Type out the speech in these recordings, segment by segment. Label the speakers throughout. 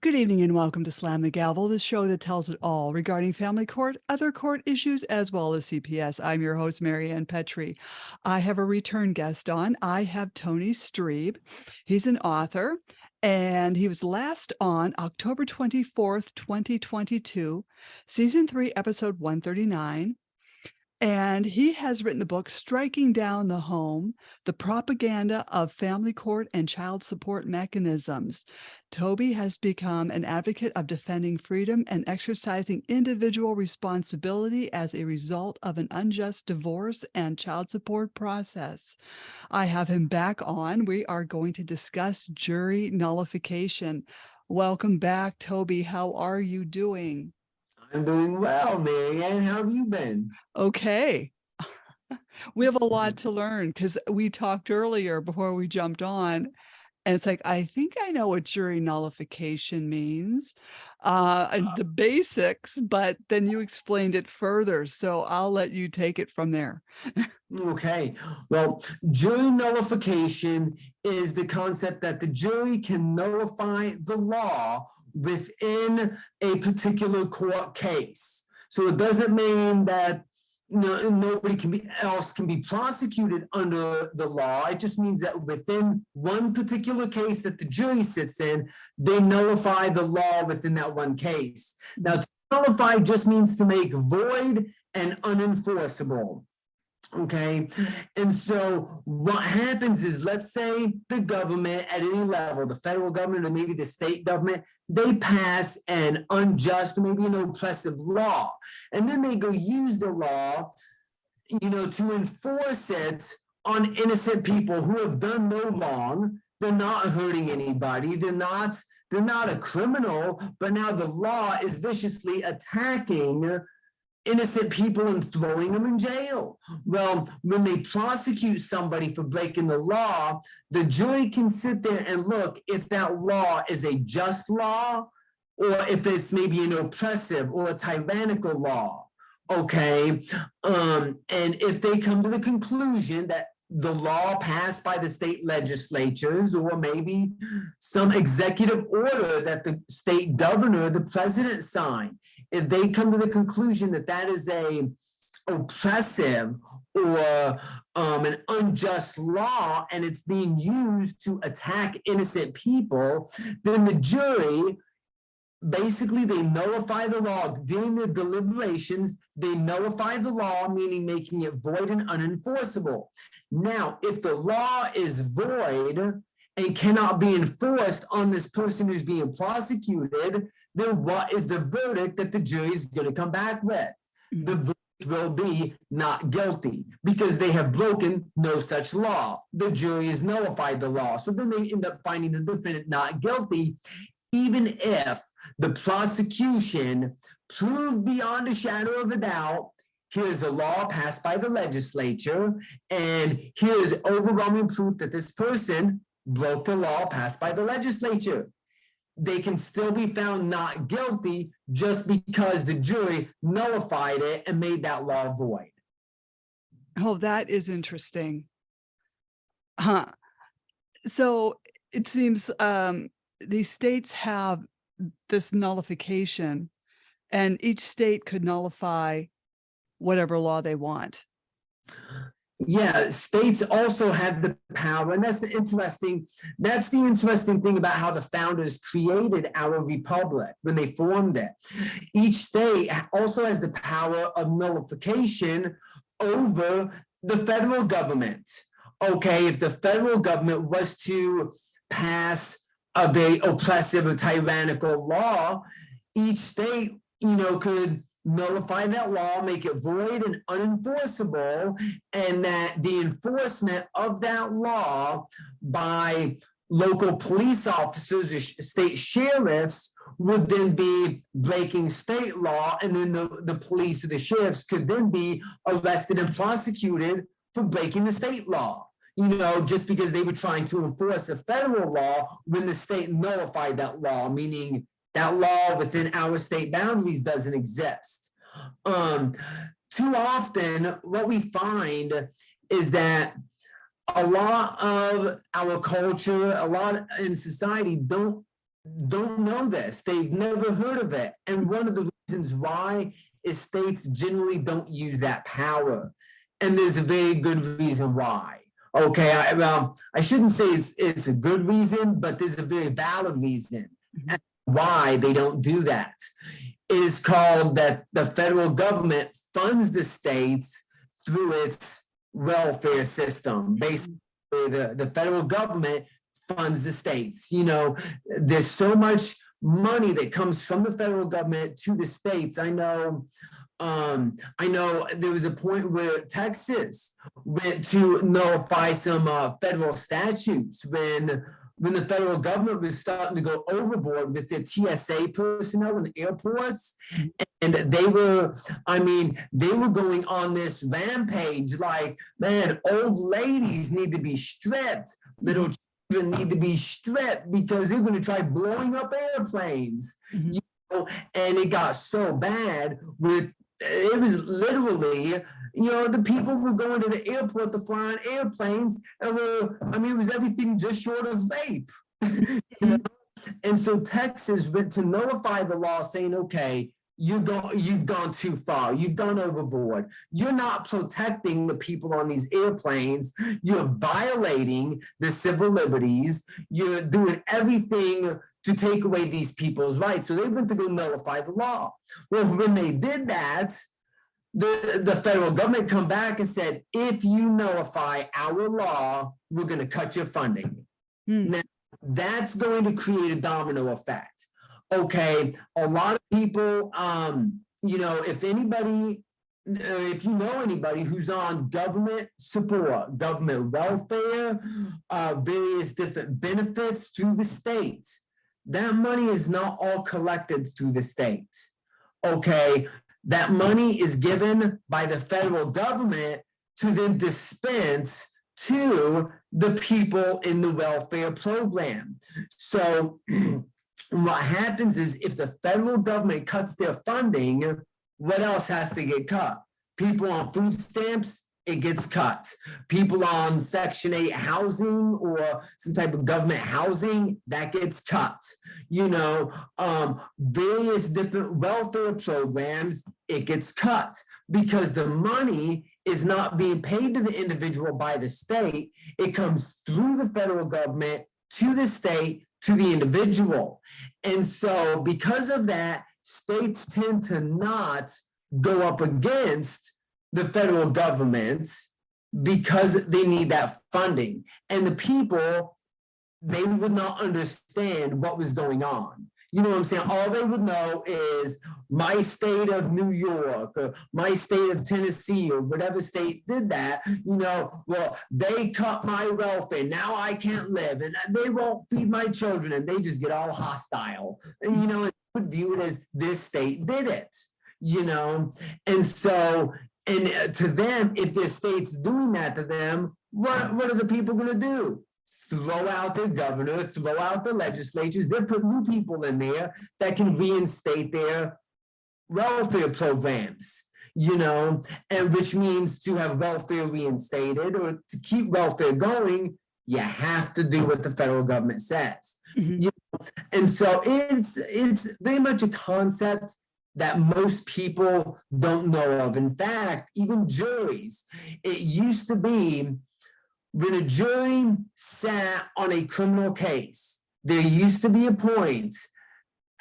Speaker 1: Good evening and welcome to Slam the Gavel, the show that tells it all regarding family court, other court issues, as well as CPS. I'm your host, Marianne Petrie. I have a return guest on. I have Toby Strebe. He's an author, and he was last on October 24th, 2022, Season 3, Episode 139. And he has written the book, Striking Down the Home, The Propaganda of Family Court and Child Support Mechanisms. Toby has become an advocate of defending freedom and exercising individual responsibility as a result of an unjust divorce and child support process. I have him back on. We are going to discuss jury nullification. Welcome back, Toby. How are you doing?
Speaker 2: I'm doing well, Marianne. How have you been?
Speaker 1: Okay. We have a lot to learn because we talked earlier before we jumped on, and it's like, I think I know what jury nullification means, and the basics, but then you explained it further. So I'll let you take it from there.
Speaker 2: Okay. Well, jury nullification is the concept that the jury can nullify the law within a particular court case. So it doesn't mean that nobody else can be prosecuted under the law. It just means that within one particular case that the jury sits in, they nullify the law within that one case. Now, to nullify just means to make void and unenforceable. Okay, and so what happens is, let's say the government at any level, the federal government or maybe the state government, they pass an unjust, maybe an oppressive law, and then they go use the law, to enforce it on innocent people who have done no wrong. They're not hurting anybody. They're not a criminal, but now the law is viciously attacking innocent people and throwing them in jail. Well, when they prosecute somebody for breaking the law, the jury can sit there and look if that law is a just law or if it's maybe an oppressive or a tyrannical law. Okay. And if they come to the conclusion that the law passed by the state legislatures or maybe some executive order that the state governor, the president signed, if they come to the conclusion that that is a oppressive or an unjust law and it's being used to attack innocent people, then the jury, basically, they nullify the law. During their deliberations, they nullify the law, meaning making it void and unenforceable. Now, if the law is void and cannot be enforced on this person who's being prosecuted, then what is the verdict that the jury is going to come back with? The verdict will be not guilty because they have broken no such law. The jury has nullified the law. So then they end up finding the defendant not guilty, even if the prosecution proved beyond a shadow of a doubt, here's a law passed by the legislature, and here's overwhelming proof that this person broke the law passed by the legislature. They can still be found not guilty just because the jury nullified it and made that law void.
Speaker 1: Oh, that is interesting. So it seems these states have this nullification, and each state could nullify whatever law they want.
Speaker 2: Yeah, states also have the power, and that's the interesting thing about how the founders created our republic when they formed it. Each state also has the power of nullification over the federal government. Okay, if the federal government was to pass a very oppressive or tyrannical law, each state, could nullify that law, make it void and unenforceable, and that the enforcement of that law by local police officers or state sheriffs would then be breaking state law, and then the police or the sheriffs could then be arrested and prosecuted for breaking the state law. Just because they were trying to enforce a federal law when the state nullified that law, meaning that law within our state boundaries doesn't exist. Too often, what we find is that a lot of our culture, a lot in society don't don't know this. They've never heard of it. And one of the reasons why is states generally don't use that power. And there's a very good reason why. Okay, I shouldn't say it's a good reason, but there's a very valid reason why they don't do that. It is called that the federal government funds the states through its welfare system. Basically, the federal government funds the states. You know, there's so much money that comes from the federal government to the states. I know there was a point where Texas went to nullify some federal statutes when the federal government was starting to go overboard with their TSA personnel in airports. And they were going on this rampage like, man, old ladies need to be stripped, little children need to be stripped because they're going to try blowing up airplanes. You know? And it got so bad it was literally, the people were going to the airport to fly on airplanes, and it was everything just short of rape. And so Texas went to nullify the law, saying, okay, you've gone too far. You've gone overboard. You're not protecting the people on these airplanes. You're violating the civil liberties. You're doing everything to take away these people's rights. So they went to go nullify the law. Well, when they did that, the federal government come back and said, if you nullify our law, we're going to cut your funding. Now, that's going to create a domino effect. Okay, a lot of people, if you know anybody who's on government support, government welfare, various different benefits through the state, that money is not all collected through the state. Okay, that money is given by the federal government to then dispense to the people in the welfare program. So what happens is if the federal government cuts their funding, what else has to get cut? People on food stamps, it gets cut. People on Section 8 housing or some type of government housing, that gets cut. Various different welfare programs, it gets cut because the money is not being paid to the individual by the state. It comes through the federal government to the state, to the individual. And so because of that, states tend to not go up against the federal government because they need that funding. And the people, they would not understand what was going on. You know what I'm saying? All they would know is my state of New York or my state of Tennessee or whatever state did that, well, they cut my welfare. Now I can't live and they won't feed my children, and they just get all hostile. And, they would view it as this state did it, And so, and to them, if their state's doing that to them, what are the people going to do? Throw out their governor, throw out the legislatures. They put new people in there that can reinstate their welfare programs, and which means to have welfare reinstated or to keep welfare going, you have to do what the federal government says. And so it's very much a concept that most people don't know of. In fact, even juries, it used to be when a jury sat on a criminal case, there used to be a point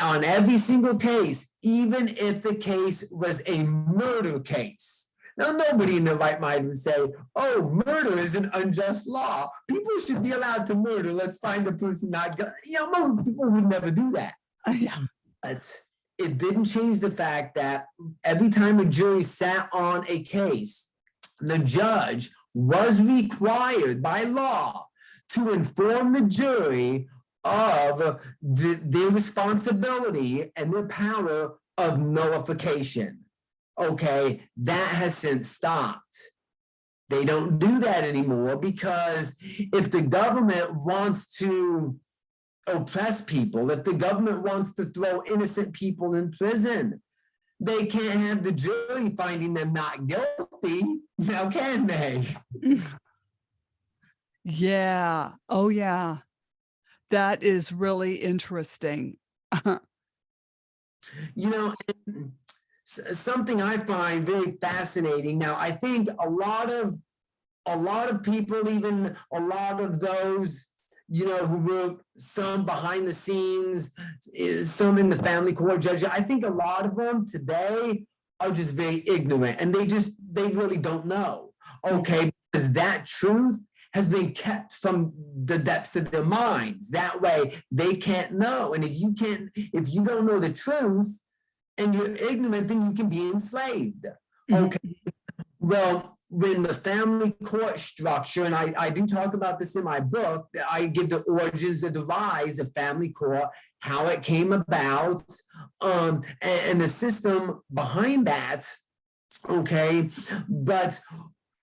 Speaker 2: on every single case, even if the case was a murder case. Now, nobody in their right mind would say, oh, murder is an unjust law. People should be allowed to murder. Let's find the person not guilty. Most people would never do that. But it didn't change the fact that every time a jury sat on a case, the judge was required by law to inform the jury of their responsibility and their power of nullification. Okay, that has since stopped. They don't do that anymore because if the government wants to oppress people, if the government wants to throw innocent people in prison, they can't have the jury finding them not guilty. Now, can they?
Speaker 1: Yeah. Oh, yeah. That is really interesting.
Speaker 2: You know, something I find very fascinating. Now, I think a lot of people, even a lot of those, who were some behind the scenes, some in the family court judges, I think a lot of them today are just very ignorant, and they really don't know. Okay, because that truth has been kept from the depths of their minds. That way they can't know. And if you don't know the truth and you're ignorant, then you can be enslaved. Okay. Well, when the family court structure, and I do talk about this in my book, I give the origins of the rise of family court, how it came about, and the system behind that. Okay. But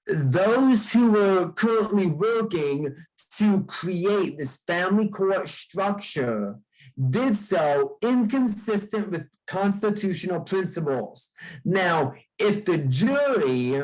Speaker 2: those who were currently working to create this family court structure did so inconsistent with constitutional principles. Now, if the jury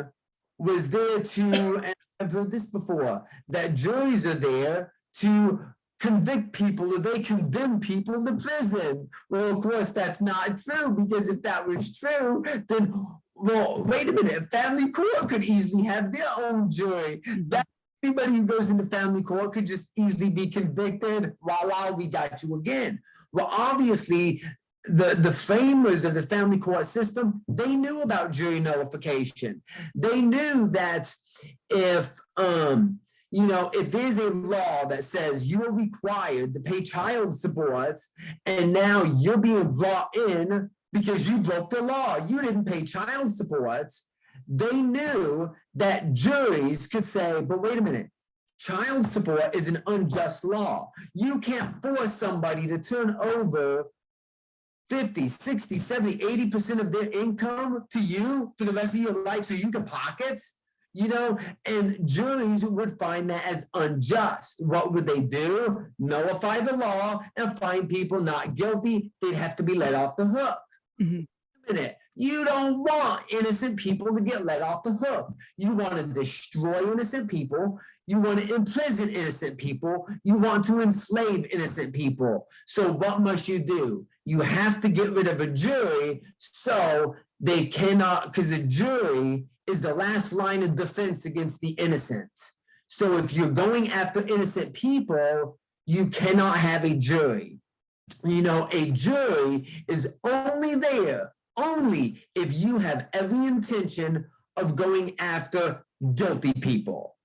Speaker 2: was there to, and I've heard this before, that juries are there to convict people, or they condemn people to prison. Well, of course, that's not true, because if that was true, then, well, wait a minute, family court could easily have their own jury. That anybody who goes into family court could just easily be convicted. Voila, we got you again. Well, obviously, the framers of the family court system, they knew about jury nullification. They knew that if there's a law that says you are required to pay child support, and now you're being brought in because you broke the law, you didn't pay child support, they knew that juries could say, but wait a minute, child support is an unjust law. You can't force somebody to turn over 50, 60, 70, 80% of their income to you for the rest of your life so you can pocket, and juries would find that as unjust. What would they do? Nullify the law and find people not guilty. They'd have to be let off the hook. You don't want innocent people to get let off the hook. You want to destroy innocent people. You want to imprison innocent people. You want to enslave innocent people. So what must you do? You have to get rid of a jury, so they cannot, because the jury is the last line of defense against the innocent. So if you're going after innocent people, you cannot have a jury. A jury is only there if you have every intention of going after guilty people.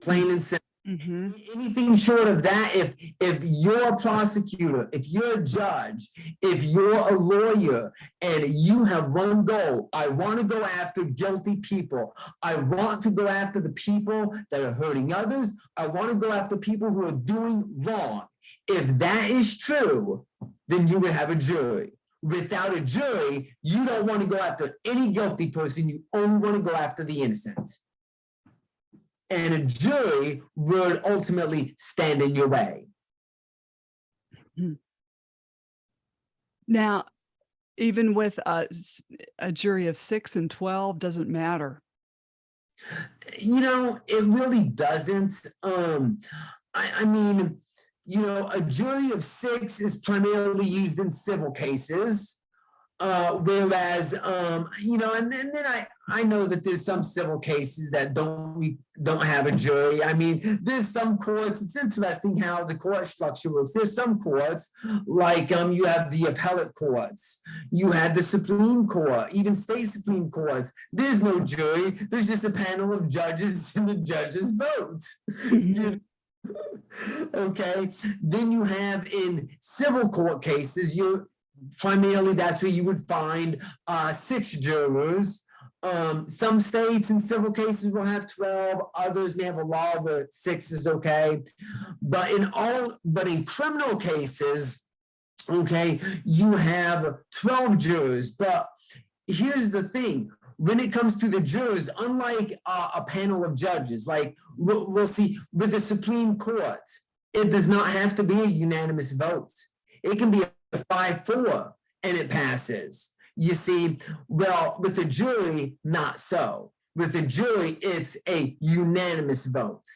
Speaker 2: Plain and simple. Anything short of that, if you're a prosecutor, if you're a judge, if you're a lawyer, and you have one goal, I want to go after guilty people. I want to go after the people that are hurting others. I want to go after people who are doing wrong. If that is true, then you would have a jury. Without a jury, you don't want to go after any guilty person. You only want to go after the innocent. And a jury would ultimately stand in your way.
Speaker 1: Now, even with a jury of 6 and 12, doesn't matter.
Speaker 2: It really doesn't. I mean, a jury of 6 is primarily used in civil cases. Whereas, and then I know that there's some civil cases that don't have a jury. I mean, there's some courts, it's interesting how the court structure works. There's some courts, like you have the appellate courts, you have the Supreme Court, even state Supreme Courts. There's no jury, there's just a panel of judges and the judges vote. Okay, then you have in civil court cases, primarily that's where you would find 6 jurors. Some states in civil cases will have 12, others may have a law where 6 is okay. But in criminal cases, okay, you have 12 jurors. But here's the thing. When it comes to the jurors, unlike a panel of judges, like we'll see with the Supreme Court, it does not have to be a unanimous vote. It can be a 5-4 and it passes. You see, well, with the jury, not so. With the jury, it's a unanimous vote.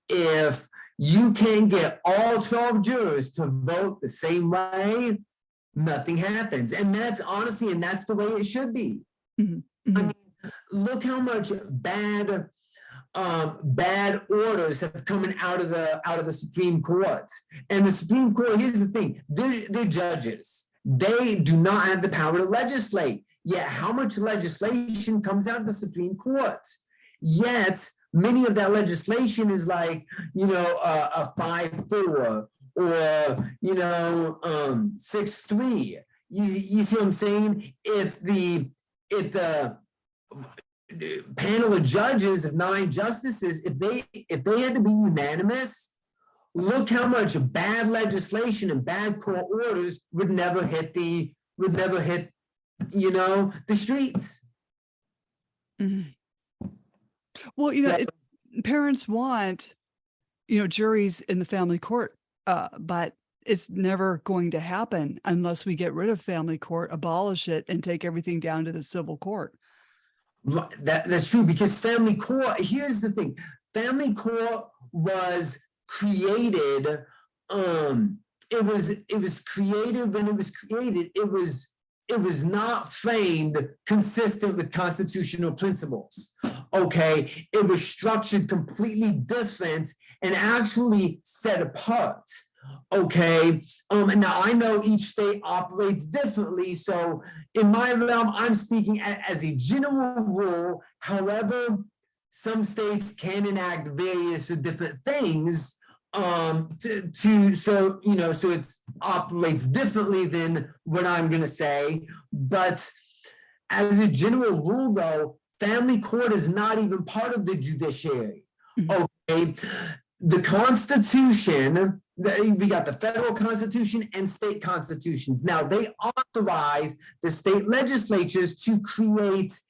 Speaker 2: If you can't get all 12 jurors to vote the same way, nothing happens. And that's honestly, and that's the way it should be.
Speaker 1: Mhm.
Speaker 2: I
Speaker 1: Mhm.
Speaker 2: mean, look how much bad orders have come out of the Supreme Court. And the Supreme Court, here's the thing, they're judges. They do not have the power to legislate. Yet how much legislation comes out of the Supreme Court? Yet many of that legislation is like, a 5-4 or 6-3. You see what I'm saying? If the panel of judges of 9 justices, if they had to be unanimous, look how much bad legislation and bad court orders would never hit the streets.
Speaker 1: Mhm. Well, parents want, juries in the family court, but it's never going to happen unless we get rid of family court, abolish it, and take everything down to the civil court.
Speaker 2: That's true, because family court, here's the thing, family court was created, it was created when it was created, it was not framed consistent with constitutional principles. Okay, it was structured completely different and actually set apart. Okay, and now I know each state operates differently, so in my realm, I'm speaking as a general rule. However, some states can enact various different things so it operates differently than what I'm going to say. But as a general rule, though, family court is not even part of the judiciary. Okay, the Constitution, we got the federal Constitution and state constitutions. Now, they authorize the state legislatures to create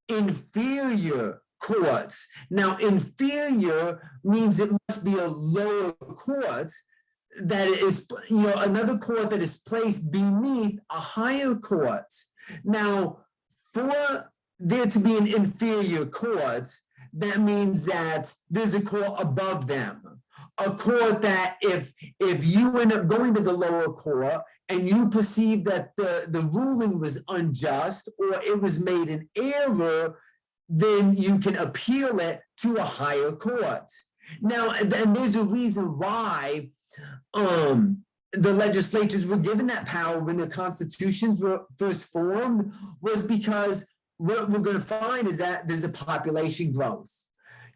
Speaker 2: inferior courts. Now, inferior means it must be a lower court that is, another court that is placed beneath a higher court. Now, for there to be an inferior court, that means that there's a court above them. A court that if you end up going to the lower court and you perceive that the ruling was unjust or it was made in error, then you can appeal it to a higher court. Now, and there's a reason why the legislatures were given that power when the constitutions were first formed, was because what we're going to find is that there's a population growth.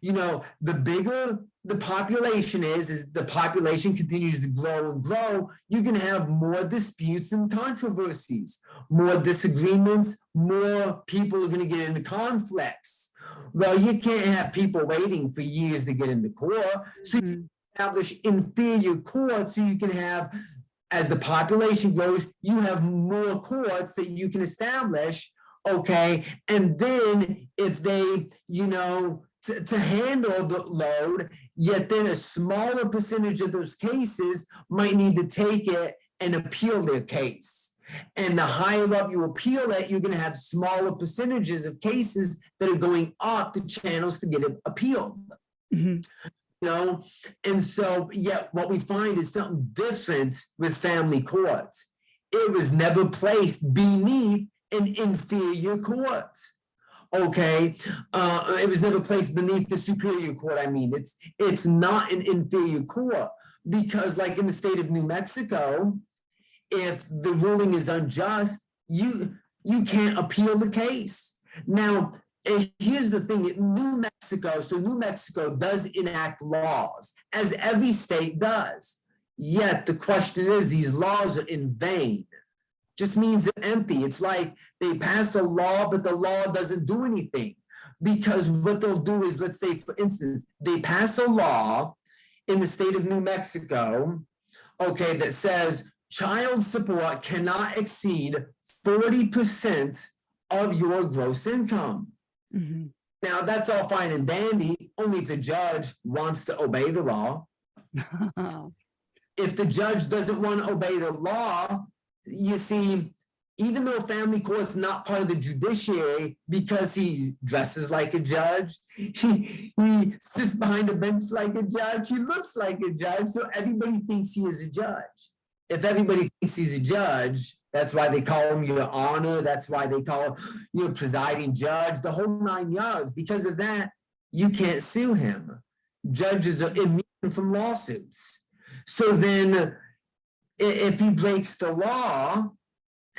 Speaker 2: The bigger the population is the population continues to grow and grow, you can have more disputes and controversies, more disagreements, more people are going to get into conflicts. Well, you can't have people waiting for years to get into court. So you establish inferior courts so you can have, as the population grows, you have more courts that you can establish. Okay, and then if they, to handle the load, yet then a smaller percentage of those cases might need to take it and appeal their case. And the higher up you appeal it, you're going to have smaller percentages of cases that are going up the channels to get it appealed. And so, yet what we find is something different with family courts. It was never placed beneath an inferior court. Okay, it was never placed beneath the superior court. I mean, it's not an inferior court, because like in the state of New Mexico, if the ruling is unjust, you can't appeal the case. Now, here's the thing, New Mexico does enact laws, as every state does. Yet the question is, these laws are in vain. Just means they're empty. It's like they pass a law, but the law doesn't do anything. Because what they'll do is, let's say, for instance, they pass a law in the state of New Mexico, okay, that says child support cannot exceed 40% of your gross income. Now, that's all fine and dandy, only if the judge wants to obey the law. If the judge doesn't want to obey the law, you see, even though family court's not part of the judiciary, because he dresses like a judge, he sits behind a bench like a judge, he looks like a judge, so everybody thinks he is a judge. If everybody thinks he's a judge, that's why they call him your honor, that's why they call him your presiding judge, the whole 9 yards. Because of that, you can't sue him. Judges are immune from lawsuits. So then, if he breaks the law,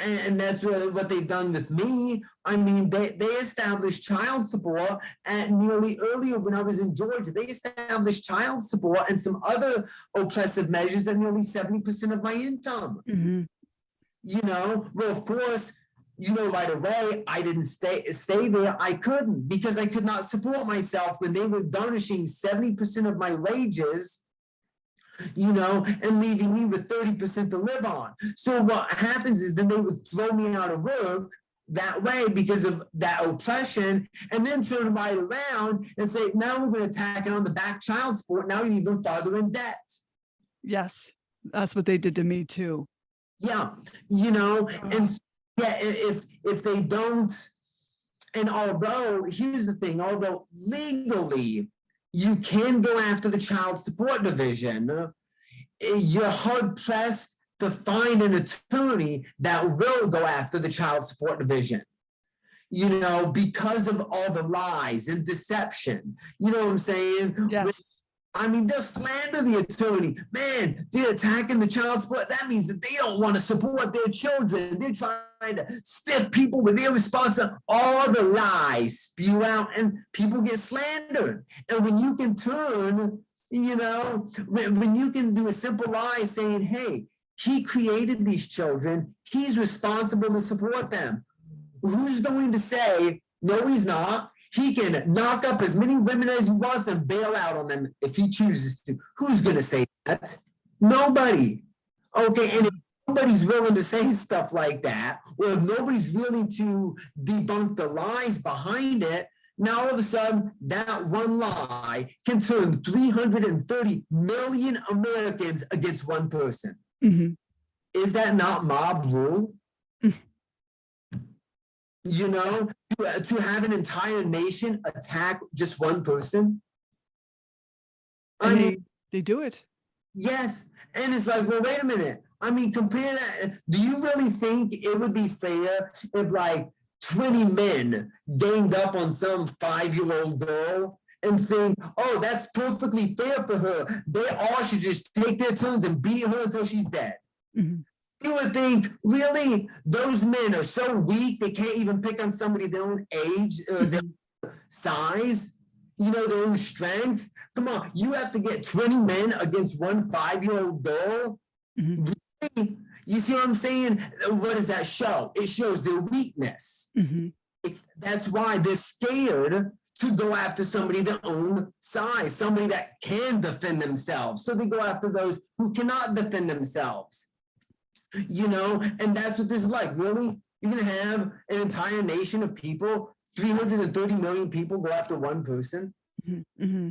Speaker 2: and that's what they've done with me. I mean, they established child support earlier when I was in Georgia. They established child support and some other oppressive measures at nearly 70% of my income.
Speaker 1: Mm-hmm.
Speaker 2: You know, well, of course, you know, right away, I didn't stay there. I couldn't, because I could not support myself when they were garnishing 70% of my wages, you know, and leaving me with 30% to live on. So what happens is then they would throw me out of work that way because of that oppression, and then turn right around and say, now we're going to tack it on the back child support. Now you're even farther in debt.
Speaker 1: Yes, that's what they did to me too.
Speaker 2: Yeah, you know, and yeah, if they don't, and although, here's the thing, although legally you can go after the child support division, you're hard pressed to find an attorney that will go after the child support division, you know, because of all the lies and deception. You know what I'm saying?
Speaker 1: Yes.
Speaker 2: I mean, they'll slander the attorney. Man, they're attacking the child support. That means that they don't want to support their children. They're trying to stiff people with their responsibility. All the lies spew out and people get slandered. And when you can turn, you know, when you can do a simple lie saying, hey, he created these children, he's responsible to support them. Who's going to say, no, he's not? He can knock up as many women as he wants and bail out on them if he chooses to. Who's going to say that? Nobody. Okay, and if nobody's willing to say stuff like that, or if nobody's willing to debunk the lies behind it, now all of a sudden that one lie can turn 330 million Americans against one person.
Speaker 1: Mm-hmm.
Speaker 2: Is that not mob rule? You know, to have an entire nation attack just one person.
Speaker 1: I mean, they do it.
Speaker 2: Yes. And it's like, well, wait a minute. I mean, compare that. Do you really think it would be fair if like 20 men ganged up on some 5-year-old girl and think, oh, that's perfectly fair for her. They all should just take their turns and beat her until she's dead. Mm-hmm. You would think, really, those men are so weak, they can't even pick on somebody their own age, their size, you know, their own strength. Come on, you have to get 20 men against one 5-year-old girl? Mm-hmm. Really? You see what I'm saying? What does that show? It shows their weakness. Mm-hmm. That's why they're scared to go after somebody their own size, somebody that can defend themselves. So they go after those who cannot defend themselves. You know, and that's what this is like. Really? You're going to have an entire nation of people, 330 million people go after one person? Mm-hmm.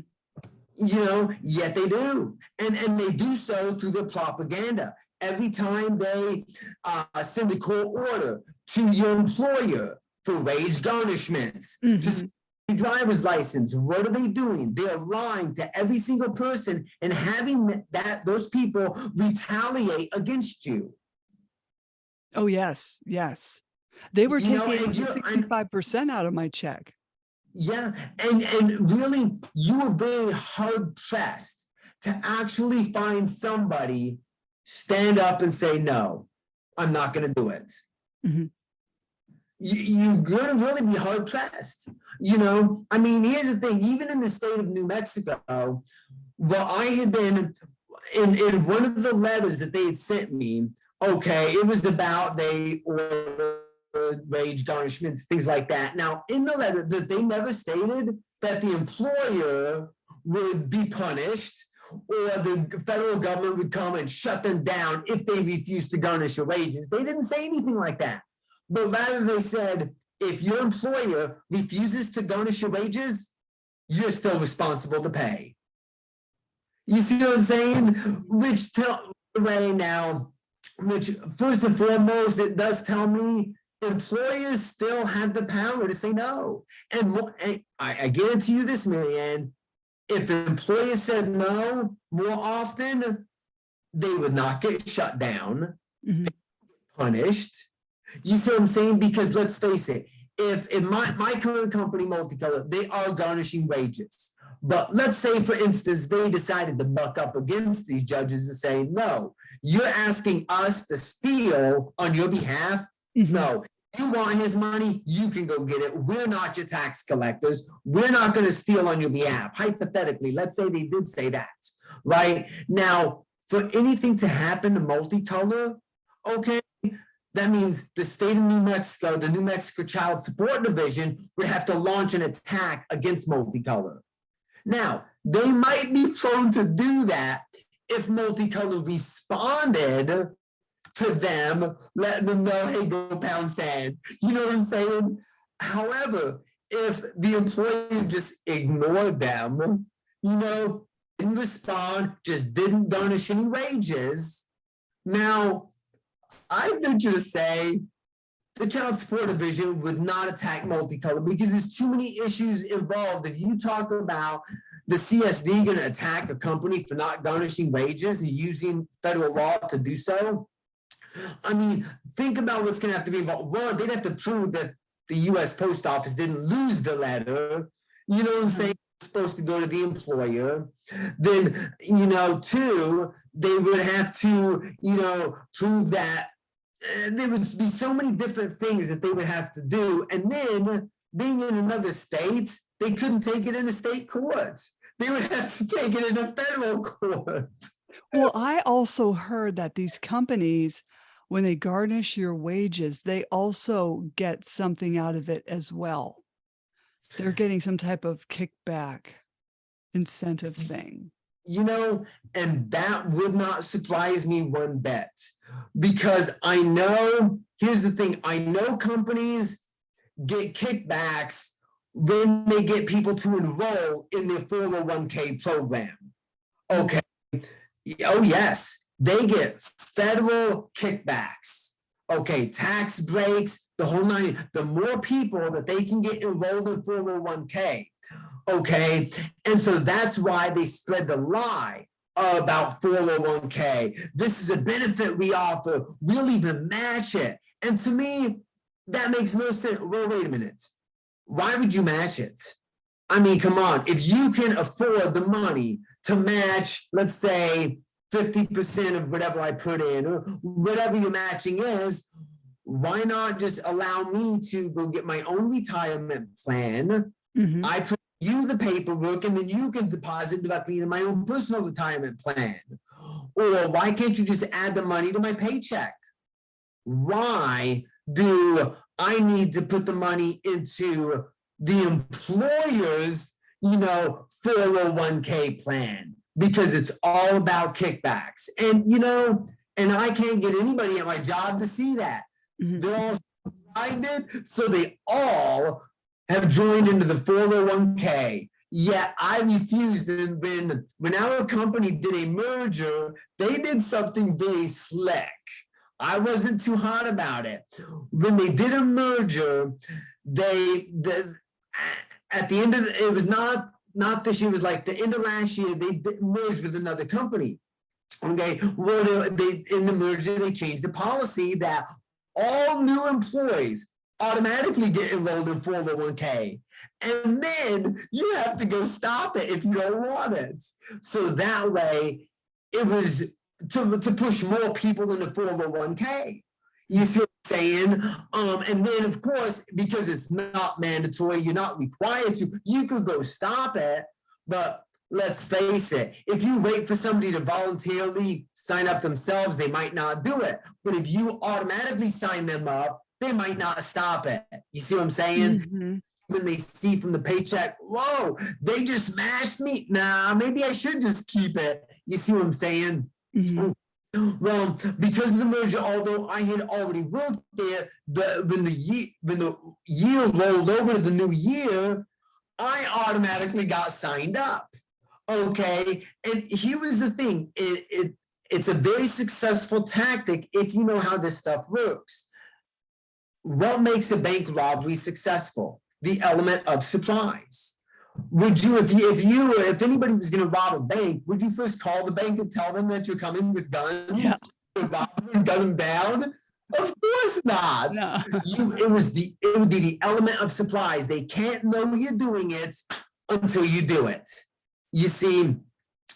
Speaker 2: You know, yet they do. And they do so through their propaganda. Every time they send a court order to your employer for wage garnishments, to driver's license, what are they doing? They're lying to every single person and having those people retaliate against you.
Speaker 1: Oh, yes, yes. They were taking 65% out of my check.
Speaker 2: Yeah, and really, you were very hard pressed to actually find somebody stand up and say, no, I'm not going to do it. Mm-hmm. You're going to really be hard pressed. You know, I mean, here's the thing, even in the state of New Mexico, well, I had been in one of the letters that they had sent me. Okay, it was about they ordered wage garnishments, things like that. Now, in the letter, that they never stated that the employer would be punished or the federal government would come and shut them down if they refused to garnish your wages. They didn't say anything like that. But rather they said, if your employer refuses to garnish your wages, you're still responsible to pay. You see what I'm saying? Which tell way now, which first and foremost, it does tell me employers still have the power to say no. And I guarantee you this, Marianne, if employers said no more often, they would not get shut down, punished. You see what I'm saying? Because let's face it, if in my current company, Multicolor, they are garnishing wages. But let's say, for instance, they decided to buck up against these judges and say, no, you're asking us to steal on your behalf. No, you want his money, you can go get it. We're not your tax collectors. We're not going to steal on your behalf. Hypothetically, let's say they did say that, right? Now, for anything to happen to Multicolor, okay, that means the state of New Mexico, the New Mexico Child Support Division, would have to launch an attack against Multicolor. Now, they might be prone to do that if Multicolor responded to them, letting them know, hey, go pound sand. You know what I'm saying? However, if the employer just ignored them, didn't respond, just didn't garnish any wages, now, I venture to say the Child Support Division would not attack Multicolor because there's too many issues involved. If you talk about the CSD going to attack a company for not garnishing wages and using federal law to do so, I mean, think about what's going to have to be involved. One, they'd have to prove that the U.S. Post Office didn't lose the letter. You know what I'm saying? It's supposed to go to the employer. Then, two, they would have to, prove that there would be so many different things that they would have to do. And then, being in another state, they couldn't take it in the state courts. They would have to take it in a federal court.
Speaker 1: Well, I also heard that these companies, when they garnish your wages, they also get something out of it as well. They're getting some type of kickback incentive thing.
Speaker 2: And that would not surprise me one bit, because I know, here's the thing, I know companies get kickbacks when they get people to enroll in their 401k program. Okay. Oh, yes, they get federal kickbacks. Okay, tax breaks, the whole nine. The more people that they can get enrolled in 401k, okay, and so that's why they spread the lie about 401k. This is a benefit we offer. We'll even match it. And to me, that makes no sense. Well, wait a minute. Why would you match it? I mean, come on. If you can afford the money to match, let's say, 50% of whatever I put in, or whatever your matching is, why not just allow me to go get my own retirement plan? I put you the paperwork, and then you can deposit directly into my own personal retirement plan. Or why can't you just add the money to my paycheck? Why do I need to put the money into the employer's, 401k plan? Because it's all about kickbacks. And, and I can't get anybody at my job to see that. They're all blinded, so they all have joined into the 401k. Yet I refused. And when our company did a merger, they did something very slick. I wasn't too hot about it. When they did a merger, at the end of it was not this year, it was like the end of last year, they merged with another company. Okay, well, in the merger, they changed the policy that all new employees automatically get enrolled in 401k. And then you have to go stop it if you don't want it. So that way, it was to push more people into 401k. You see what I'm saying? And then, of course, because it's not mandatory, you're not required to, you could go stop it. But let's face it, if you wait for somebody to voluntarily sign up themselves, they might not do it. But if you automatically sign them up, they might not stop it. You see what I'm saying? When they see from the paycheck, whoa, they just matched me. Nah, maybe I should just keep it. You see what I'm saying? Well, because of the merger, although I had already worked there, when the year rolled over to the new year, I automatically got signed up. Okay, and here was the thing: it's a very successful tactic if you know how this stuff works. What makes a bank robbery successful? The element of supplies. Would you, if anybody was going to rob a bank, would you first call the bank and tell them that you're coming with guns?
Speaker 1: Yeah.
Speaker 2: To rob them and gun them down? Of course not.
Speaker 1: No.
Speaker 2: It would be the element of supplies. They can't know you're doing it until you do it. You see,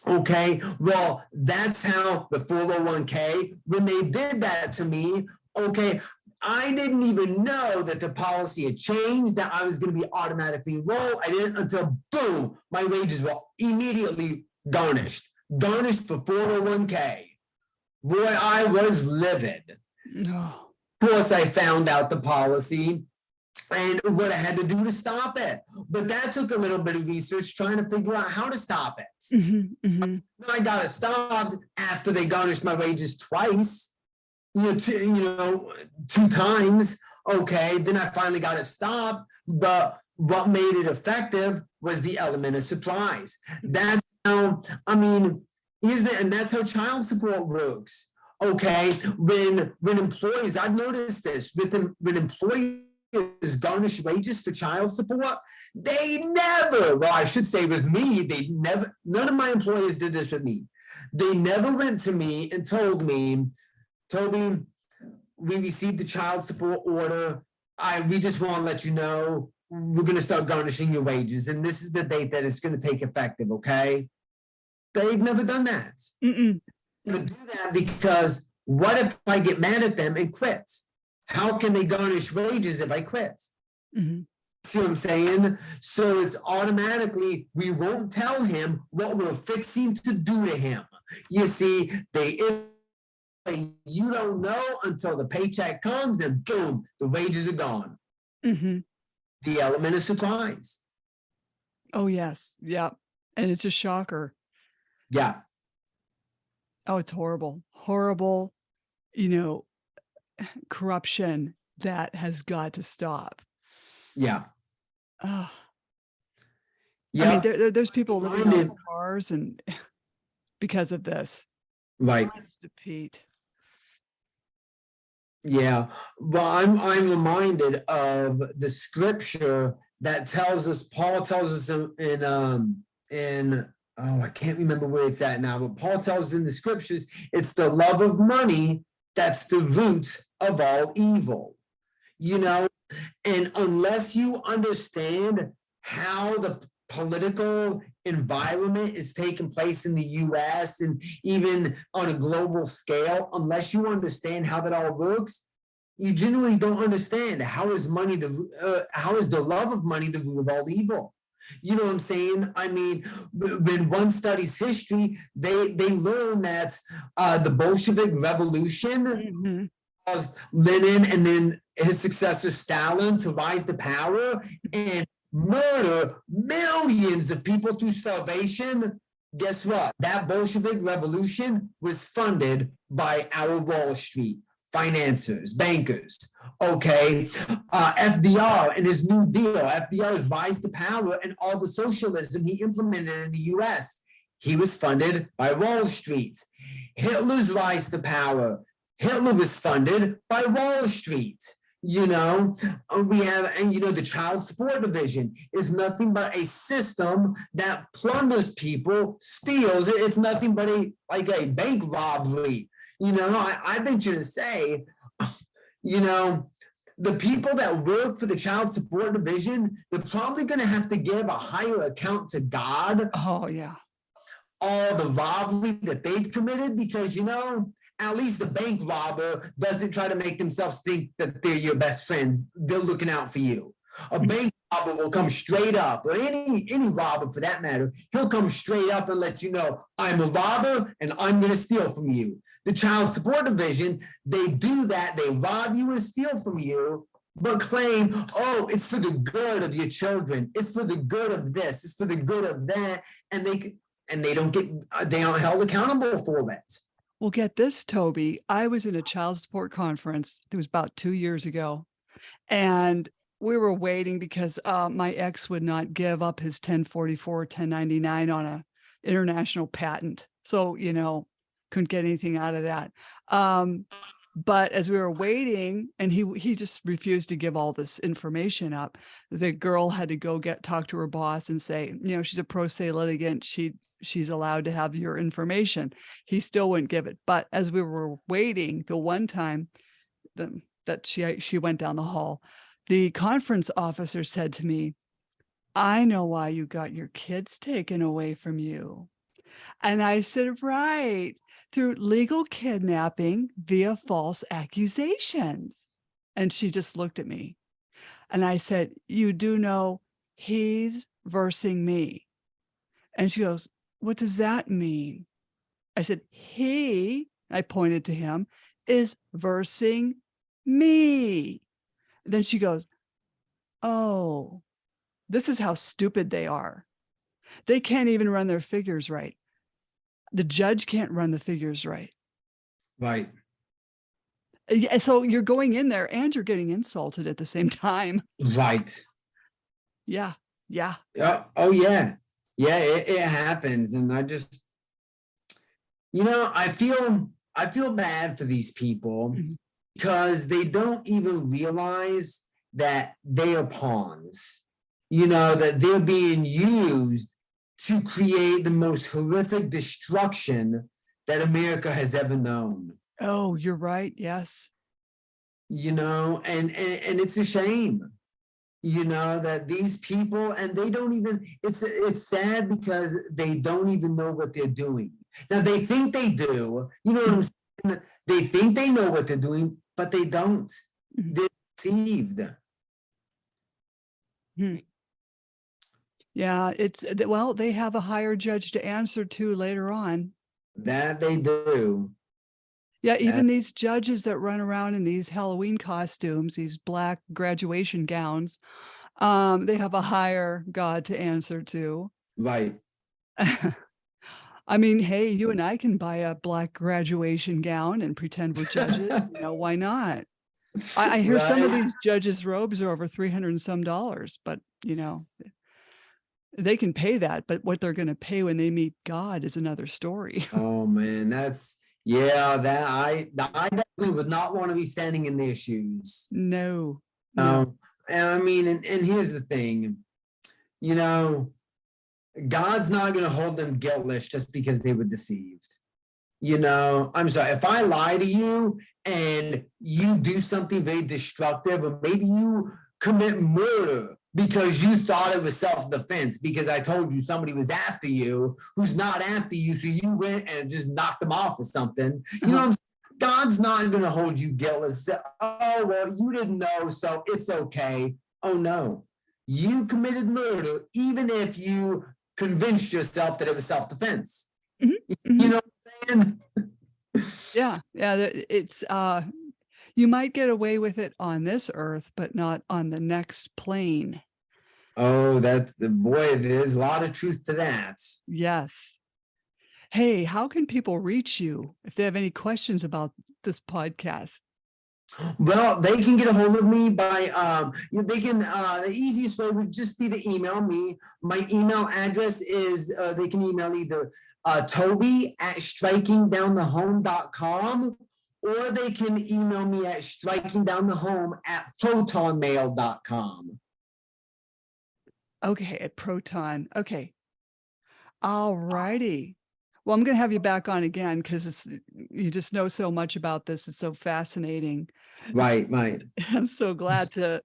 Speaker 2: okay, well, that's how the 401k, when they did that to me, okay, I didn't even know that the policy had changed, that I was going to be automatically enrolled. I didn't until, boom, my wages were immediately garnished for 401k. Boy, I was livid.
Speaker 1: No.
Speaker 2: Of course, I found out the policy and what I had to do to stop it. But that took a little bit of research trying to figure out how to stop it.
Speaker 1: Mm-hmm, mm-hmm.
Speaker 2: I got it stopped after they garnished my wages twice. Two times, okay, then I finally got it stopped, but what made it effective was the element of supplies. That's how, and that's how child support works, okay? When employees, I've noticed this, when employees garnish wages for child support, they never, well, I should say with me, none of my employees did this with me. They never went to me and told me, Toby, we received the child support order. We just want to let you know we're going to start garnishing your wages, and this is the date that it's going to take effective. Okay? They've never done that.
Speaker 1: Mm-mm.
Speaker 2: They do that because what if I get mad at them and quit? How can they garnish wages if I quit?
Speaker 1: Mm-hmm.
Speaker 2: See what I'm saying? So it's automatically, we won't tell him what we're fixing to do to him. You see, you don't know until the paycheck comes and boom, the wages are gone.
Speaker 1: Mm-hmm.
Speaker 2: The element of supplies.
Speaker 1: Oh, yes. Yeah. And it's a shocker.
Speaker 2: Yeah.
Speaker 1: Oh, it's horrible. Horrible, corruption that has got to stop.
Speaker 2: Yeah.
Speaker 1: Oh.
Speaker 2: Yeah.
Speaker 1: I mean, there's people living on cars and because of this.
Speaker 2: Right.
Speaker 1: Pete.
Speaker 2: Yeah. Well, I'm reminded of the scripture that tells us, Paul tells us in I can't remember where it's at now, but Paul tells us in the scriptures, it's the love of money that's the root of all evil. And unless you understand how the political environment is taking place in the US and even on a global scale, unless you understand how that all works, you generally don't understand how is the love of money the root of all evil. You know what I'm saying? I mean, when one studies history, they learn that the Bolshevik Revolution caused Lenin and then his successor Stalin to rise to power and murder millions of people through starvation. Guess what? That Bolshevik Revolution was funded by our Wall Street financiers, bankers. Okay, FDR and his New Deal, FDR's rise to power and all the socialism he implemented in the US, he was funded by Wall Street. Hitler's rise to power, Hitler was funded by Wall Street. We have, the child support division is nothing but a system that plunders people, steals. It's nothing but a bank robbery. I venture to say, the people that work for the child support division, they're probably going to have to give a higher account to God.
Speaker 1: Oh, yeah.
Speaker 2: All the robbery that they've committed, because, at least the bank robber doesn't try to make themselves think that they're your best friends. They're looking out for you. A bank robber will come straight up, or any robber for that matter, he'll come straight up and let you know, I'm a robber and I'm going to steal from you. The child support division, they do that. They rob you and steal from you, but claim, oh, it's for the good of your children. It's for the good of this. It's for the good of that. And they aren't held accountable for it.
Speaker 1: Well, get this, Toby. I was in a child support conference. It was about 2 years ago. And we were waiting because my ex would not give up his 1044, 1099 on a international patent. So, couldn't get anything out of that. But as we were waiting, and he just refused to give all this information up, the girl had to go talk to her boss and say, she's a pro se litigant. She's allowed to have your information. He still wouldn't give it. But as we were waiting, the one time that she went down the hall, the conference officer said to me, "I know why you got your kids taken away from you." And I said, "Right, through legal kidnapping via false accusations." And she just looked at me. And I said, "You do know he's versing me." And she goes, "What does that mean?" I said, I pointed to him, "is versing me." Then she goes, "Oh, this is how stupid they are. They can't even run their figures right. The judge can't run the figures right."
Speaker 2: Right.
Speaker 1: So you're going in there and you're getting insulted at the same time.
Speaker 2: Right.
Speaker 1: Yeah. Yeah.
Speaker 2: Oh yeah. Yeah, it happens. And I just, I feel bad for these people because they don't even realize that they are pawns, that they're being used to create the most horrific destruction that America has ever known.
Speaker 1: Oh, you're right. Yes.
Speaker 2: And it's a shame, that these people, and they don't even, it's sad because they don't even know what they're doing. Now they think they do, what I'm saying? They think they know what they're doing, but they don't. They're deceived.
Speaker 1: Yeah, they have a higher judge to answer to later on.
Speaker 2: That they do.
Speaker 1: Yeah, even these judges that run around in these Halloween costumes, these black graduation gowns, they have a higher God to answer to.
Speaker 2: Right.
Speaker 1: I mean, hey, you and I can buy a black graduation gown and pretend we're judges. Why not? I hear some of these judges' robes are over $300 and some, but they can pay that. But what they're going to pay when they meet God is another story.
Speaker 2: Oh man, that I definitely would not want to be standing in their shoes.
Speaker 1: No.
Speaker 2: And I mean, and here's the thing, God's not going to hold them guiltless just because they were deceived. I'm sorry, if I lie to you and you do something very destructive, or maybe you commit murder because you thought it was self-defense because I told you somebody was after you who's not after you, so you went and just knocked them off or something. God's not going to hold you guiltless. Oh, well, you didn't know, so it's okay. Oh, no. You committed murder even if you convinced yourself that it was self-defense.
Speaker 1: Mm-hmm.
Speaker 2: You know what I'm saying?
Speaker 1: Yeah. It's you might get away with it on this earth, but not on the next plane.
Speaker 2: Oh, boy, there's a lot of truth to that.
Speaker 1: Yes. Hey, how can people reach you if they have any questions about this podcast?
Speaker 2: Well, they can get a hold of me by, the easiest way would just be to email me. My email address is, they can email either Toby@strikingdownthehome.com, or they can email me at strikingdownthehome@protonmail.com.
Speaker 1: Okay, at Proton. Okay. All righty. Well, I'm going to have you back on again because you just know so much about this. It's so fascinating.
Speaker 2: Right.
Speaker 1: I'm so glad to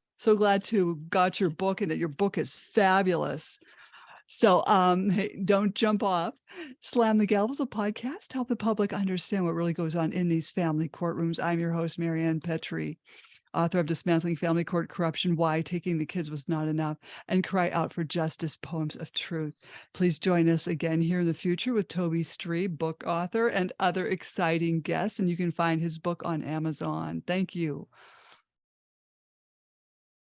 Speaker 1: got your book, and that your book is fabulous. So hey, don't jump off. Slam the Gavel is a podcast to help the public understand what really goes on in these family courtrooms. I'm your host, Marianne Petrie, author of Dismantling Family Court Corruption, Why Taking the Kids Was Not Enough, and Cry Out for Justice, Poems of Truth. Please join us again here in the future with Toby Strebe, book author, and other exciting guests. And you can find his book on Amazon. Thank you.